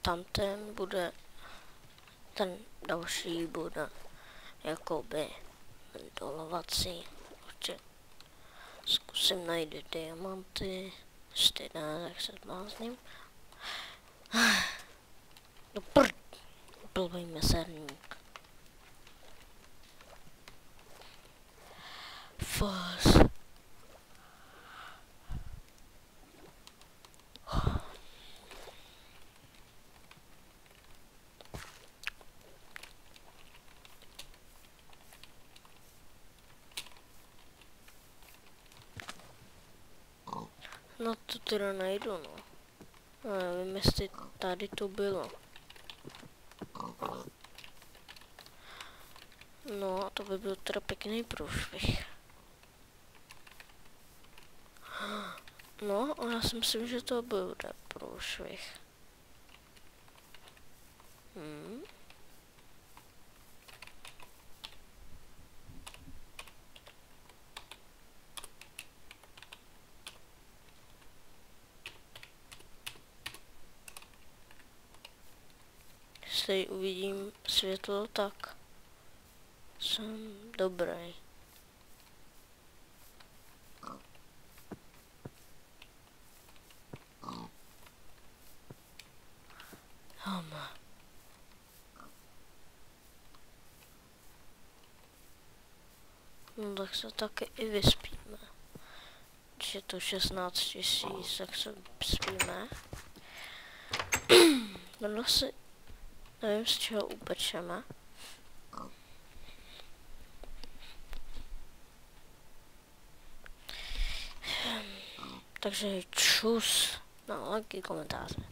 tamten bude, ten další bude jakoby dolovací. Určitě zkusím najít diamanty, ještě ne, tak se zblázním. No prd, blbý meserník. Fos. No to teda najdu, no. Nevím, jestli tady to bylo. No, to by byl teda pěkný průšvih. No, já si myslím, že to bude průšvih. Jestli uvidím světlo, tak jsem dobrý. No tak se taky i vyspíme. Když je to 16 000, tak se spíme. Tohle si nevím, z čeho upečeme. Takže čus na lajky, komentáře.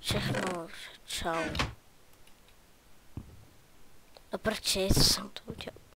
Všechno, čau. A proč jsem to udělal?